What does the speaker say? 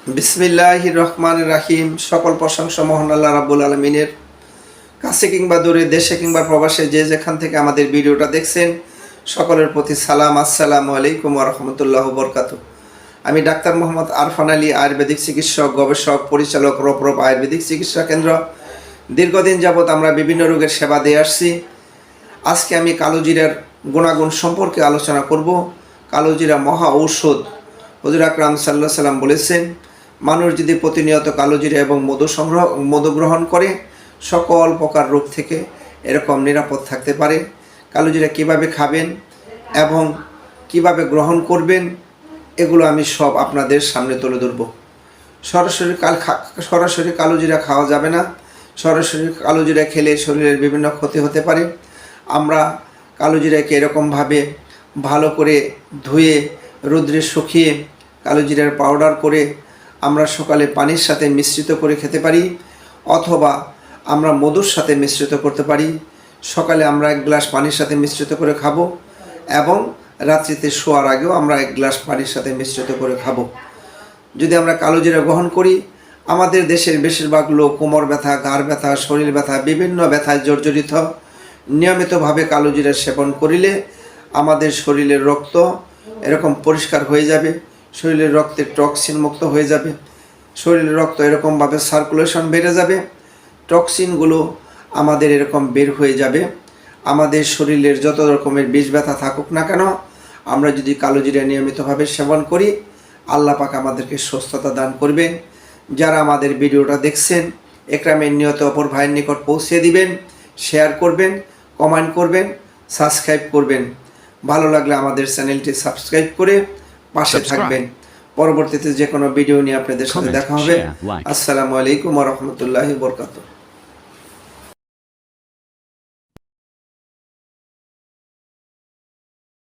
বিসমিল্লাহির রহমানির রাহিম। সকল প্রশংসা মহান আল্লাহ রাব্বুল আলামিনের। কাছে কিংবা দূরে, দেশে কিংবা প্রবাসে, যে যেখান থেকে আমাদের ভিডিওটা দেখছেন, সকলের প্রতি সালাম। আসসালামু আলাইকুম ওয়া রাহমাতুল্লাহি ওয়া বারাকাতুহু। আমি ডাক্তার মোহাম্মদ আরফান আলী, আয়ুর্বেদিক চিকিৎসক, গবেষক, পরিচালক, রপরপ আয়ুর্বেদিক চিকিৎসা কেন্দ্র। দীর্ঘদিন যাবৎ আমরা বিভিন্ন রোগের সেবা দিয়ে আসছি। আজকে আমি কালোজিরার গুণাগুণ সম্পর্কে আলোচনা করব। কালোজিরা মহা ঔষধ। হুজুর আকরাম সাল্লাল্লাহু আলাইহি সাল্লাম বলেছেন, মানুষ যদি প্রতিনিয়ত কালোজিরা এবং মধু গ্রহণ করে, সকল প্রকার রোগ থেকে এরকম নিরাপদ থাকতে পারে। কালোজিরা কীভাবে খাবেন এবং কিভাবে গ্রহণ করবেন, এগুলো আমি সব আপনাদের সামনে তুলে ধরব। সরাসরি কালোজিরা খাওয়া যাবে না। সরাসরি কালোজিরা খেলে শরীরের বিভিন্ন ক্ষতি হতে পারে। আমরা কালোজিরাকে এরকমভাবে ভালো করে ধুয়ে রোদ্রে শুকিয়ে কালোজিরার পাউডার করে আমরা সকালে পানির সাথে মিশ্রিত করে খেতে পারি, অথবা আমরা মধুর সাথে মিশ্রিত করতে পারি। সকালে আমরা 1 গ্লাস পানির সাথে মিশ্রিত করে খাবো এবং রাত্রিতে শোয়ার আগেও আমরা 1 গ্লাস পানির সাথে মিশ্রিত করে খাবো। যদি আমরা কালোজিরা গ্রহণ করি, আমাদের দেশের বেশিরভাগ লোক কোমর ব্যথা, ঘাড় ব্যথা, শরীর ব্যথা, বিভিন্ন ব্যথায় জর্জরিত। নিয়মিতভাবে কালোজিরা সেবন করিলে আমাদের শরীরের রক্ত এরকম পরিষ্কার হয়ে যাবে, শরীরের রক্তের টক্সিন মুক্ত হয়ে যাবে, শরীরের রক্ত এরকমভাবে সার্কুলেশন বেড়ে যাবে, টক্সিনগুলো আমাদের এরকম বের হয়ে যাবে। আমাদের শরীরের যত রকমের বিষ ব্যথা থাকুক না কেন, আমরা যদি কালোজিরা নিয়মিতভাবে সেবন করি, আল্লাহ পাক আমাদেরকে সুস্থতা দান করবেন। যারা আমাদের ভিডিওটা দেখছেন, একরামের নিয়ত অপর ভাইয়ের নিকট পৌঁছে দিবেন, শেয়ার করবেন, কমেন্ট করবেন, সাবস্ক্রাইব করবেন। ভালো লাগলে আমাদের চ্যানেলটি সাবস্ক্রাইব করে পাশে থাকবেন। পরবর্তীতে যে কোনো ভিডিও নিয়ে আপনাদের সাথে দেখা হবে। আসসালামু আলাইকুম ওয়া রাহমাতুল্লাহি ওয়া বারাকাতুহু।